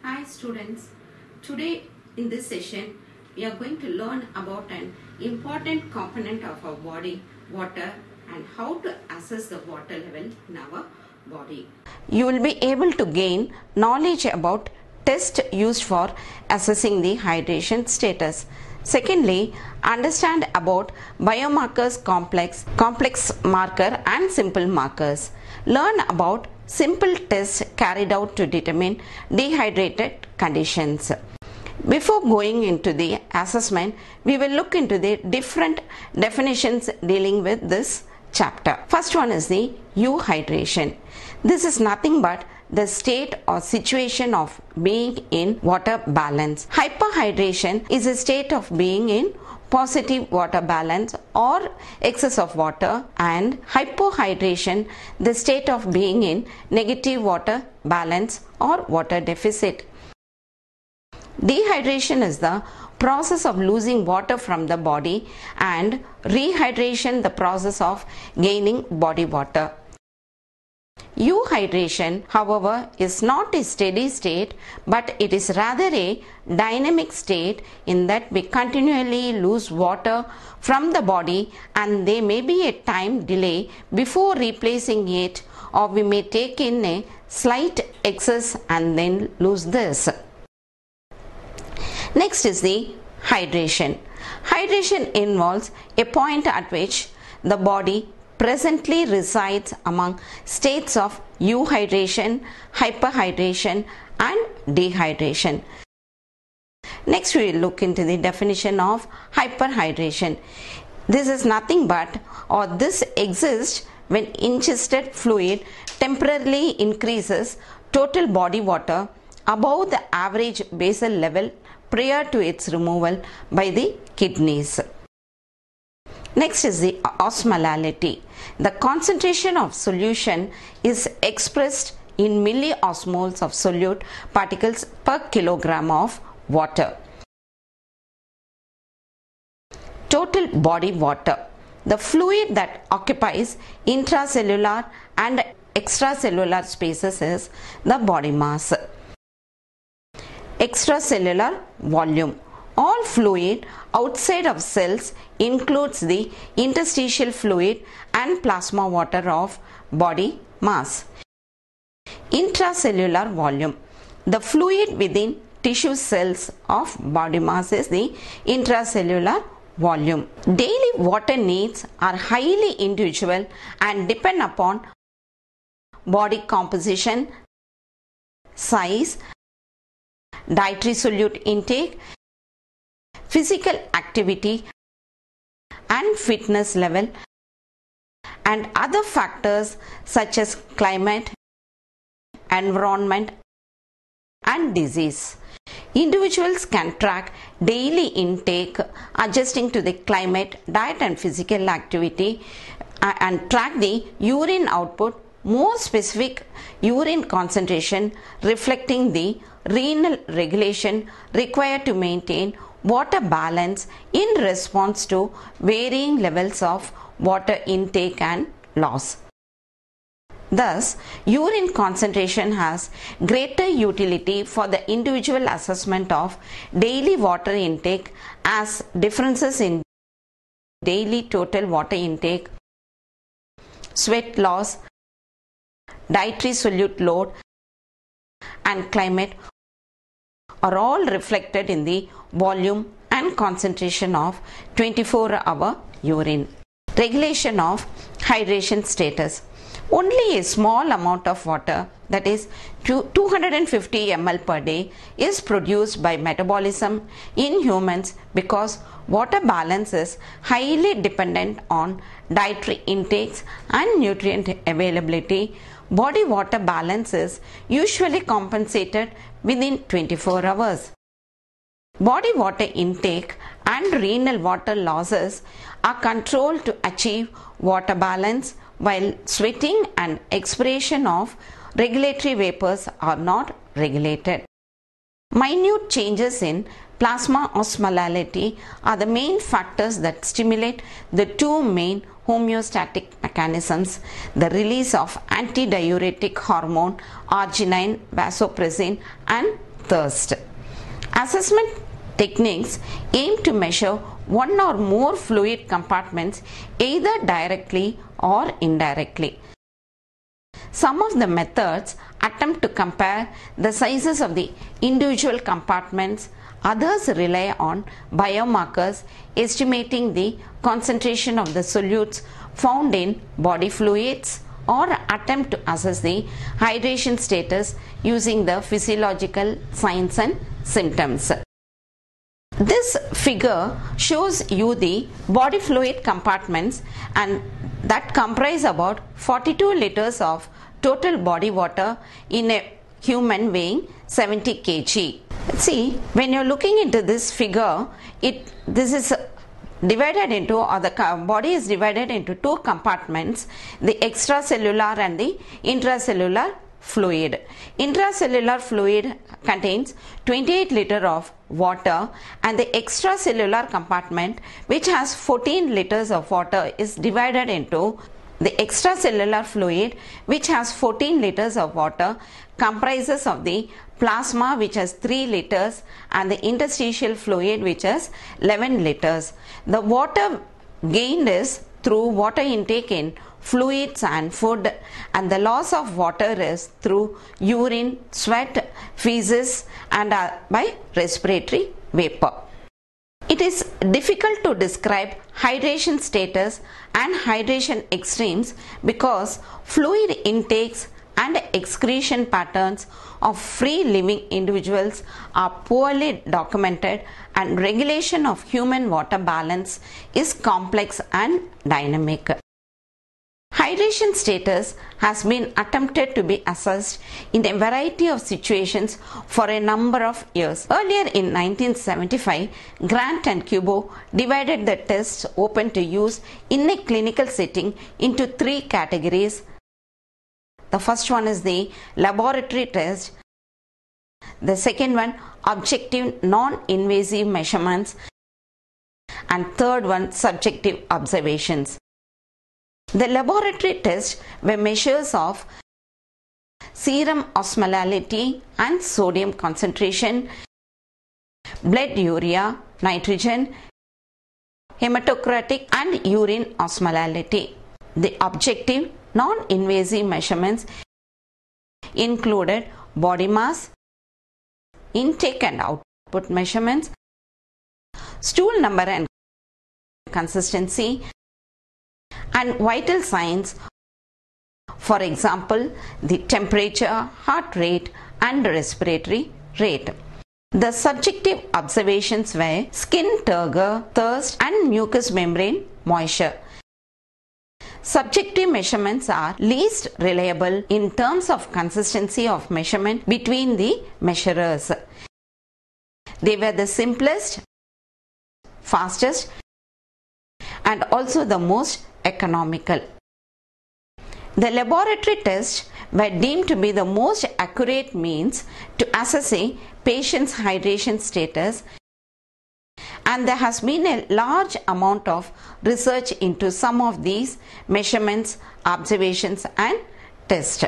Hi students, today in this session we are going to learn about an important component of our body, water, and how to assess the water level in our body. You will be able to gain knowledge about tests used for assessing the hydration status. Secondly, understand about biomarkers, complex marker and simple markers. Learn about simple tests carried out to determine dehydrated conditions. Before going into the assessment, we will look into the different definitions dealing with this chapter. First one is the euhydration. This is nothing but the state or situation of being in water balance. Hyperhydration is a state of being in positive water balance or excess of water, and hypohydration the state of being in negative water balance or water deficit. Dehydration is the process of losing water from the body, and rehydration the process of gaining body water. Euhydration, however, is not a steady state, but it is rather a dynamic state in that we continually lose water from the body and there may be a time delay before replacing it, or we may take in a slight excess and then lose this. Next is the hydration. Hydration involves a point at which the body presently resides among states of euhydration, hyperhydration and dehydration. Next we will look into the definition of hyperhydration. This is nothing but, or this exists when ingested fluid temporarily increases total body water above the average basal level prior to its removal by the kidneys. Next is the osmolality. The concentration of solution is expressed in milliosmoles of solute particles per kilogram of water. Total body water. The fluid that occupies intracellular and extracellular spaces is the body mass. Extracellular volume. All fluid outside of cells includes the interstitial fluid and plasma water of body mass. Intracellular volume. The fluid within tissue cells of body mass is the intracellular volume. Daily water needs are highly individual and depend upon body composition, size, dietary solute intake, physical activity and fitness level, and other factors such as climate, environment and disease. Individuals can track daily intake adjusting to the climate, diet and physical activity, and track the urine output, more specific urine concentration reflecting the renal regulation required to maintain water balance in response to varying levels of water intake and loss. Thus, urine concentration has greater utility for the individual assessment of daily water intake, as differences in daily total water intake, sweat loss, dietary solute load and climate are all reflected in the volume and concentration of 24-hour urine. Regulation of hydration status. Only a small amount of water, that is 250 ml per day, is produced by metabolism in humans because water balance is highly dependent on dietary intakes and nutrient availability. Body water balance is usually compensated within 24 hours. Body water intake and renal water losses are controlled to achieve water balance, while sweating and expiration of regulatory vapors are not regulated. Minute changes in plasma osmolality are the main factors that stimulate the two main homeostatic mechanisms, the release of antidiuretic hormone arginine, vasopressin and thirst. Assessment techniques aim to measure one or more fluid compartments either directly or indirectly. Some of the methods attempt to compare the sizes of the individual compartments. Others rely on biomarkers estimating the concentration of the solutes found in body fluids, or attempt to assess the hydration status using the physiological signs and symptoms. This figure shows you the body fluid compartments, and that comprise about 42 liters of total body water in a human weighing 70 kg. See, when you're looking into this figure, this is divided into, or the body is divided into two compartments, the extracellular and the intracellular fluid. Intracellular fluid contains 28 liters of water, and the extracellular compartment, which has 14 liters of water, is divided into the extracellular fluid, which has 14 liters of water, comprises of the plasma, which has 3 liters, and the interstitial fluid, which has 11 liters. The water gained is through water intake in fluids and food, and the loss of water is through urine, sweat, feces, and by respiratory vapor. It is difficult to describe hydration status and hydration extremes because fluid intakes and excretion patterns of free living individuals are poorly documented, and regulation of human water balance is complex and dynamic. Hydration status has been attempted to be assessed in a variety of situations for a number of years. Earlier in 1975, Grant and Kubo divided the tests open to use in a clinical setting into 3 categories. The first one is the laboratory test, the second one objective non-invasive measurements, and third one subjective observations. The laboratory tests were measures of serum osmolality and sodium concentration, blood urea, nitrogen, hematocrit, and urine osmolality. The objective non-invasive measurements included body mass, intake and output measurements, stool number and consistency, and vital signs, for example, the temperature, heart rate, and respiratory rate. The subjective observations were skin turgor, thirst, and mucous membrane moisture. Subjective measurements are least reliable in terms of consistency of measurement between the measurers. They were the simplest, fastest, and also the most economical. The laboratory tests were deemed to be the most accurate means to assess a patient's hydration status, and there has been a large amount of research into some of these measurements, observations, and tests.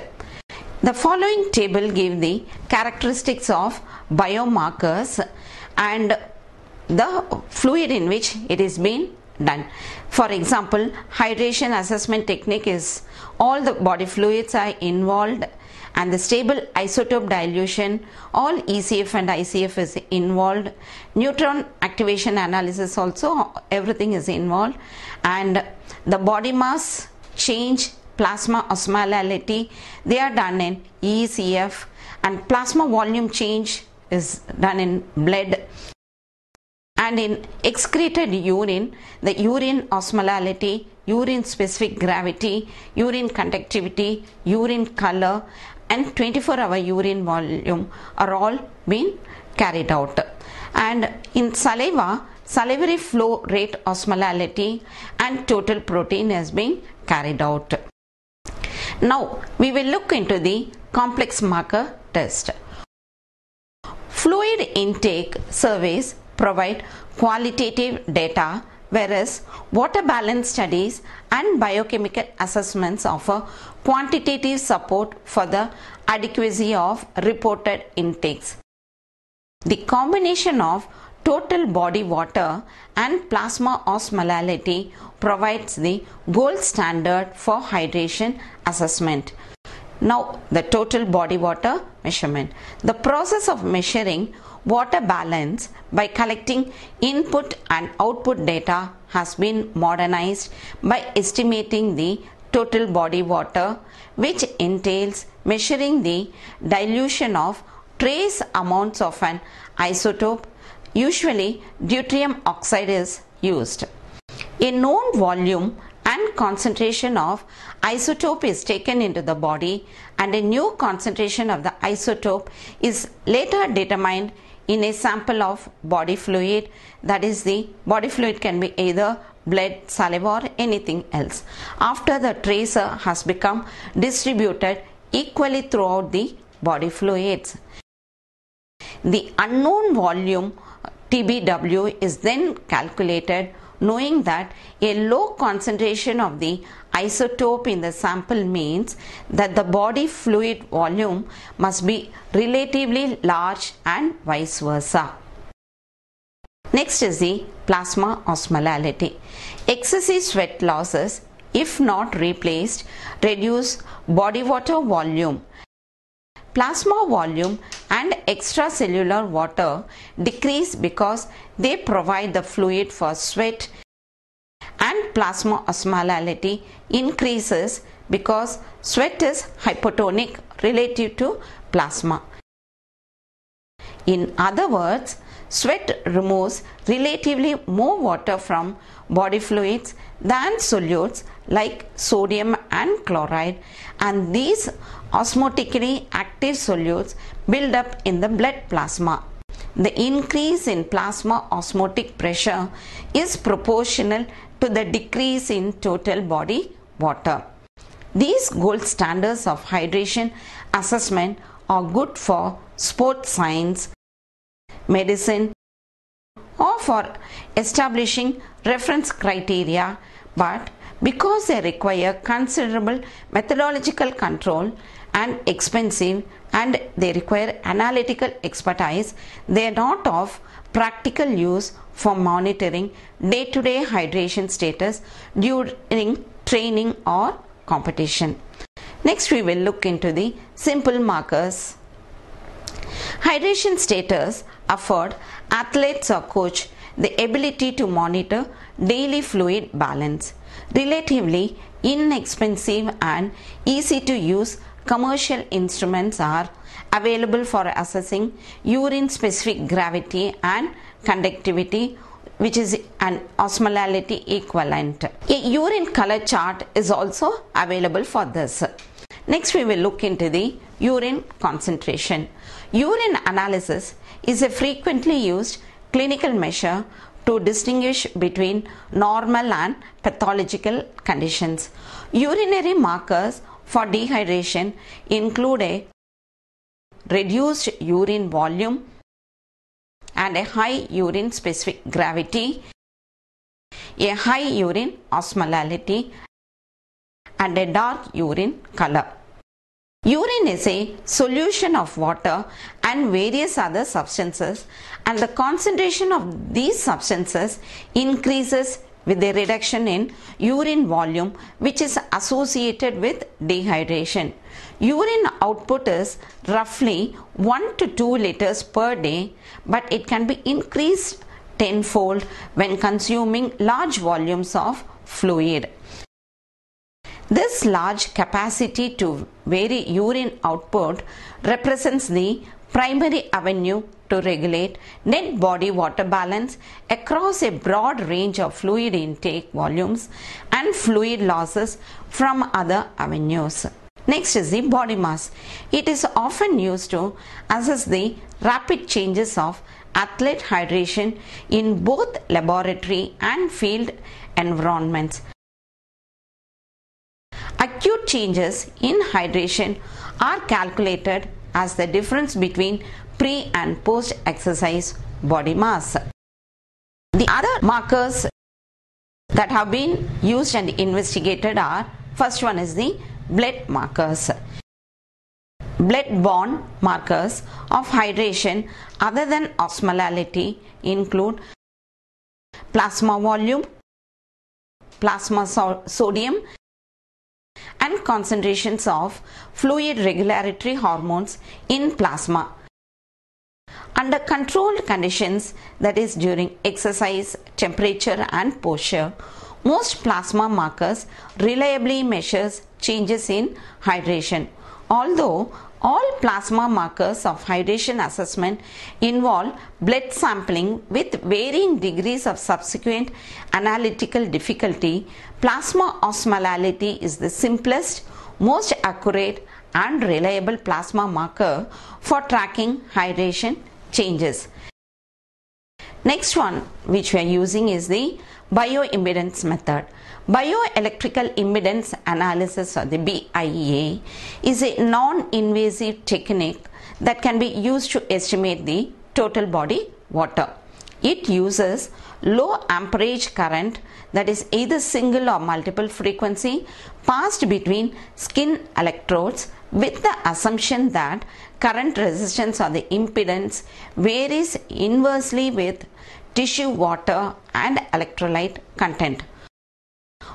The following table gives the characteristics of biomarkers and the fluid in which it is being done. For example, hydration assessment technique is all the body fluids are involved, and the stable isotope dilution, all ECF and ICF is involved. Neutron activation analysis also, everything is involved, and the body mass change, plasma osmolality, they are done in ECF, and plasma volume change is done in blood. And in excreted urine, the urine osmolality, urine specific gravity, urine conductivity, urine color, and 24-hour urine volume are all being carried out. And in saliva, salivary flow rate osmolality and total protein has been carried out. Now we will look into the complex marker test. Fluid intake surveys provide qualitative data, whereas water balance studies and biochemical assessments offer quantitative support for the adequacy of reported intakes. The combination of total body water and plasma osmolality provides the gold standard for hydration assessment. Now, the total body water measurement. The process of measuring water balance by collecting input and output data has been modernized by estimating the total body water, which entails measuring the dilution of trace amounts of an isotope. Usually deuterium oxide is used. A known volume and concentration of isotope is taken into the body, and a new concentration of the isotope is later determined in a sample of body fluid. That is, the body fluid can be either blood, saliva or anything else, after the tracer has become distributed equally throughout the body fluids. The unknown volume TBW is then calculated, knowing that a low concentration of the isotope in the sample means that the body fluid volume must be relatively large and vice versa. Next is the plasma osmolality. Excessive sweat losses, if not replaced, reduce body water volume. Plasma volume and extracellular water decrease because they provide the fluid for sweat, and plasma osmolality increases because sweat is hypotonic relative to plasma. In other words, sweat removes relatively more water from body fluids than solutes like sodium and chloride, and these osmotically active solutes build up in the blood plasma. The increase in plasma osmotic pressure is proportional to the decrease in total body water. These gold standards of hydration assessment are good for sports science, medicine, or for establishing reference criteria, but because they require considerable methodological control and expensive, and they require analytical expertise, they are not of practical use for monitoring day-to-day hydration status during training or competition. Next, we will look into the simple markers. Hydration status afford athletes or coach the ability to monitor daily fluid balance. Relatively inexpensive and easy to use commercial instruments are available for assessing urine specific gravity and conductivity, which is an osmolality equivalent. A urine color chart is also available for this. Next, we will look into the urine concentration. Urine analysis is a frequently used clinical measure to distinguish between normal and pathological conditions. Urinary markers for dehydration include a reduced urine volume and a high urine specific gravity, a high urine osmolality, and a dark urine color. Urine is a solution of water and various other substances, and the concentration of these substances increases with a reduction in urine volume, which is associated with dehydration. Urine output is roughly 1 to 2 liters per day, but it can be increased tenfold when consuming large volumes of fluid. This large capacity to vary urine output represents the primary avenue to regulate net body water balance across a broad range of fluid intake volumes and fluid losses from other avenues. Next is the body mass. It is often used to assess the rapid changes of athlete hydration in both laboratory and field environments. Acute changes in hydration are calculated as the difference between pre and post exercise body mass. The other markers that have been used and investigated are, first one is the blood markers. Blood-borne markers of hydration other than osmolality include plasma volume, plasma sodium, and concentrations of fluid regulatory hormones in plasma. Under controlled conditions, that is during exercise, temperature and posture, most plasma markers reliably measures changes in hydration. Although all plasma markers of hydration assessment involve blood sampling with varying degrees of subsequent analytical difficulty, plasma osmolality is the simplest, most accurate and reliable plasma marker for tracking hydration changes. Next one which we are using is the Bio-Impedance method. Bioelectrical impedance analysis, or the BIA, is a non-invasive technique that can be used to estimate the total body water. It uses low amperage current, that is either single or multiple frequency, passed between skin electrodes with the assumption that current resistance or the impedance varies inversely with tissue water and electrolyte content.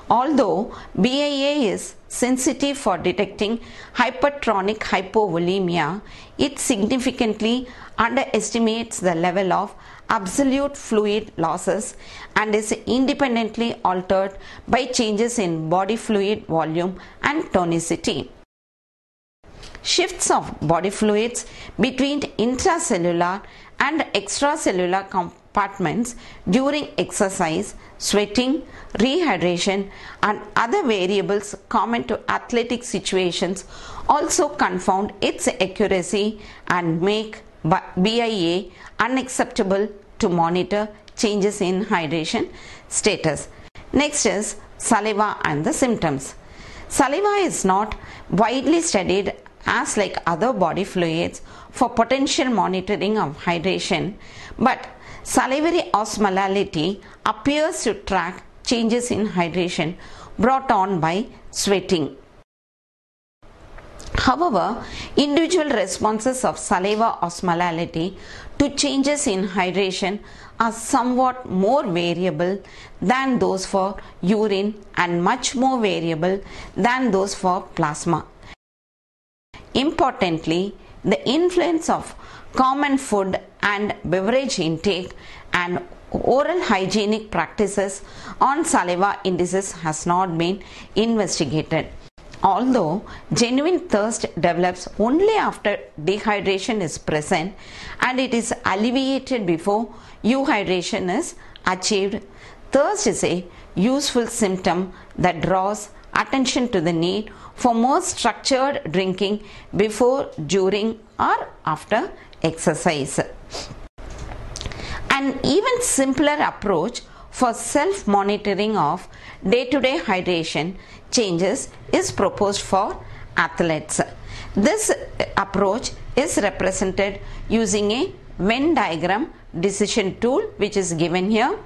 Although BIA is sensitive for detecting hypertonic hypovolemia, it significantly underestimates the level of absolute fluid losses and is independently altered by changes in body fluid volume and tonicity. Shifts of body fluids between intracellular and extracellular compartments during exercise, sweating, rehydration and other variables common to athletic situations also confound its accuracy and make BIA unacceptable to monitor changes in hydration status. Next is saliva and the symptoms. Saliva is not widely studied as like other body fluids for potential monitoring of hydration, but salivary osmolality appears to track changes in hydration brought on by sweating. However, individual responses of saliva osmolality to changes in hydration are somewhat more variable than those for urine and much more variable than those for plasma. Importantly, the influence of common food and beverage intake and oral hygienic practices on saliva indices has not been investigated. Although genuine thirst develops only after dehydration is present and it is alleviated before euhydration is achieved, thirst is a useful symptom that draws attention to the need for more structured drinking before, during or after exercise. An even simpler approach for self-monitoring of day-to-day hydration changes is proposed for athletes. This approach is represented using a Venn diagram decision tool which is given here.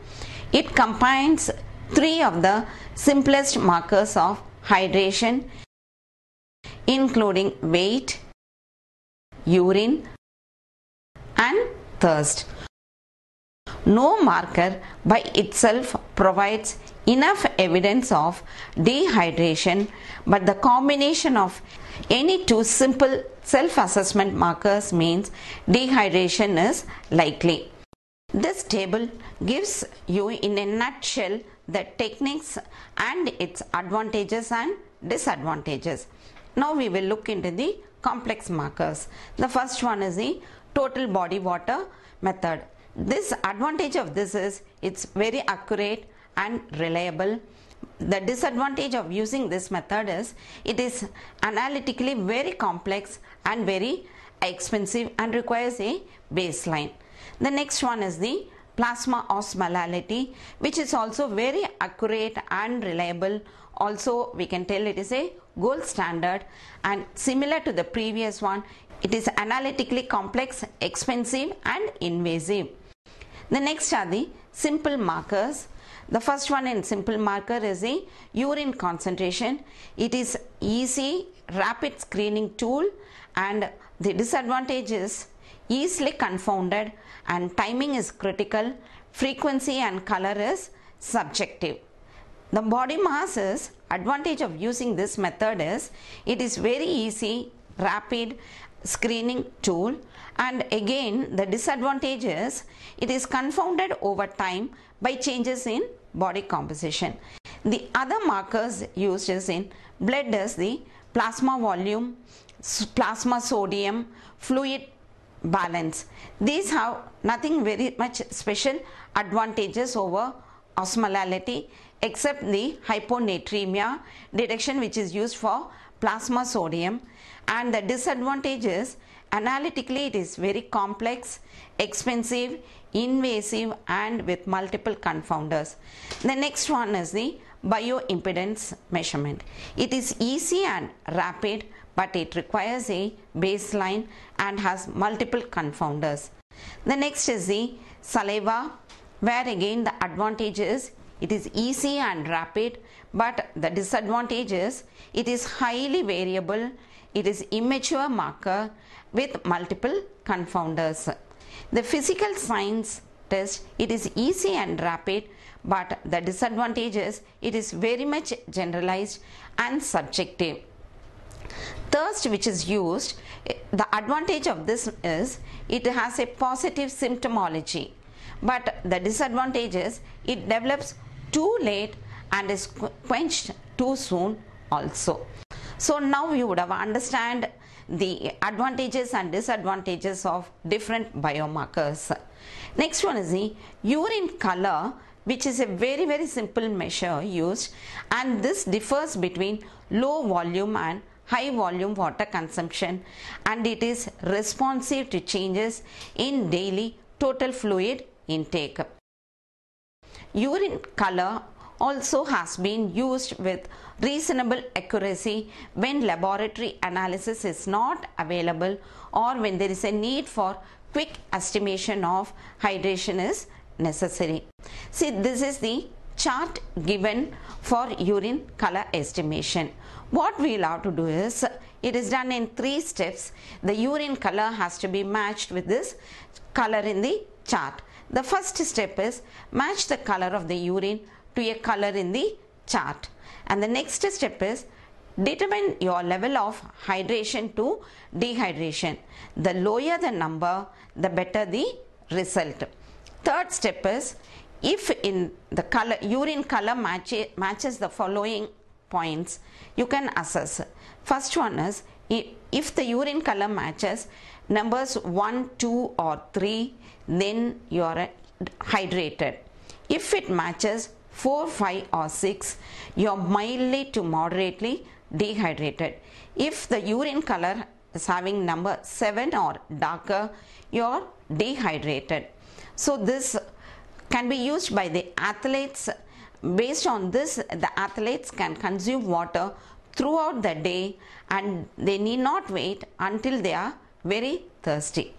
It combines three of the simplest markers of hydration, including weight, urine and thirst. No marker by itself provides enough evidence of dehydration, but the combination of any two simple self-assessment markers means dehydration is likely. This table gives you in a nutshell the techniques and its advantages and disadvantages. Now we will look into the complex markers. The first one is the total body water method. This advantage of this is it's very accurate and reliable. The disadvantage of using this method is it is analytically very complex and very expensive and requires a baseline. The next one is the plasma osmolality, which is also very accurate and reliable. Also we can tell it is a gold standard, and similar to the previous one, it is analytically complex, expensive and invasive. The next are the simple markers. The first one in simple marker is the urine concentration. It is easy rapid screening tool, and the disadvantage is easily confounded and timing is critical. Frequency and color is subjective. The body mass is advantage of using this method is it is very easy, rapid screening tool, and again the disadvantage is it is confounded over time by changes in body composition. The other markers used is in blood is the plasma volume, plasma sodium, fluid balance. These have nothing very much special advantages over osmolality except the hyponatremia detection, which is used for plasma sodium, and the disadvantage is analytically it is very complex, expensive, invasive, and with multiple confounders. The next one is the bio-impedance measurement. It is easy and rapid, but it requires a baseline and has multiple confounders. The next is the saliva, where again the advantage is it is easy and rapid, but the disadvantage is it is highly variable, it is immature marker with multiple confounders. The physical signs test, it is easy and rapid, but the disadvantage is it is very much generalized and subjective. Thirst, which is used, the advantage of this is it has a positive symptomology, but the disadvantage is it develops too late and is quenched too soon also. So now you would have understand the advantages and disadvantages of different biomarkers. Next one is the urine color, which is a very simple measure used, and this differs between low volume and high volume water consumption, and it is responsive to changes in daily total fluid intake. Urine color also has been used with reasonable accuracy when laboratory analysis is not available or when there is a need for quick estimation of hydration is necessary. See, this is the chart given for urine color estimation. What we will have to do is, it is done in 3 steps. The urine color has to be matched with this color in the chart. The first step is match the color of the urine to a color in the chart, and the next step is determine your level of hydration to dehydration. The lower the number, the better the result. Third step is, if in the color urine color matches the following points, you can assess. First one is, if the urine color matches numbers 1, 2 or 3, then you are hydrated. If it matches 4, 5 or 6, you are mildly to moderately dehydrated. If the urine color is having number 7 or darker, you are dehydrated. So this can be used by the athletes. Based on this, the athletes can consume water throughout the day and they need not wait until they are very thirsty.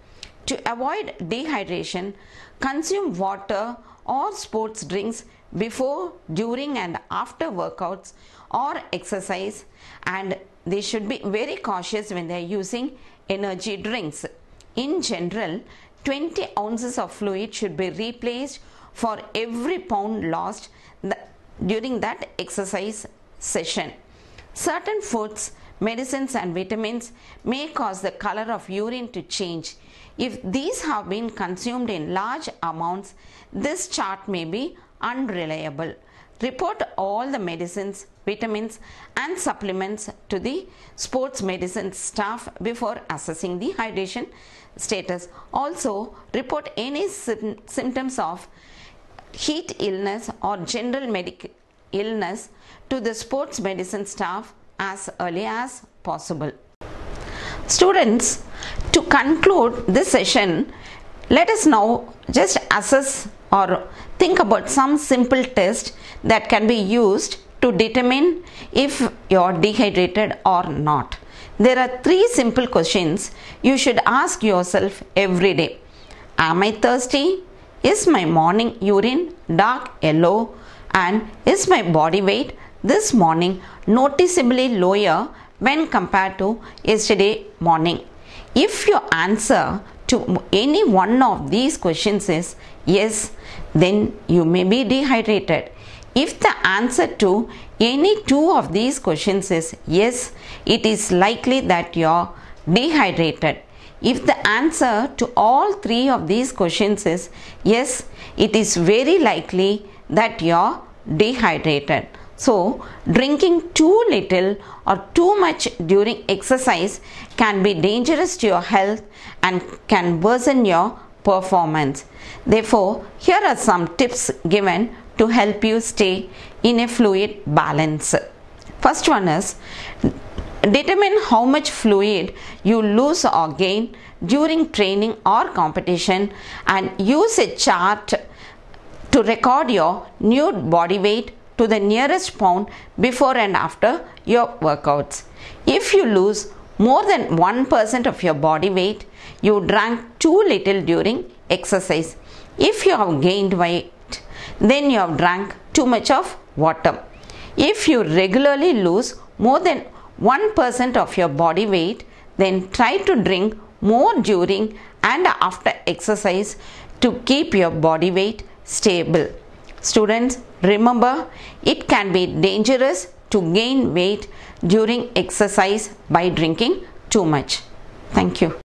To avoid dehydration, consume water or sports drinks before, during and after workouts or exercise, and they should be very cautious when they are using energy drinks. In general, 20 ounces of fluid should be replaced for every pound lost during that exercise session. Certain foods, medicines and vitamins may cause the color of urine to change. If these have been consumed in large amounts, this chart may be unreliable. Report all the medicines, vitamins and supplements to the sports medicine staff before assessing the hydration status. Also, report any symptoms of heat illness or general medical illness to the sports medicine staff as early as possible. Students, to conclude this session, let us now just assess or think about some simple tests that can be used to determine if you are dehydrated or not. There are 3 simple questions you should ask yourself every day. Am I thirsty? Is my morning urine dark yellow? And is my body weight this morning noticeably lower when compared to yesterday morning? If your answer to any one of these questions is yes, then you may be dehydrated. If the answer to any two of these questions is yes, it is likely that you are dehydrated. If the answer to all three of these questions is yes, it is very likely that you are dehydrated. So, drinking too little or too much during exercise can be dangerous to your health and can worsen your performance. Therefore, here are some tips given to help you stay in a fluid balance. First one is, determine how much fluid you lose or gain during training or competition and use a chart to record your nude body weight to the nearest pound before and after your workouts. If you lose more than 1% of your body weight, you drank too little during exercise. If you have gained weight, then you have drank too much of water. If you regularly lose more than 1% of your body weight, then try to drink more during and after exercise to keep your body weight stable. Students, remember, it can be dangerous to gain weight during exercise by drinking too much. Thank you.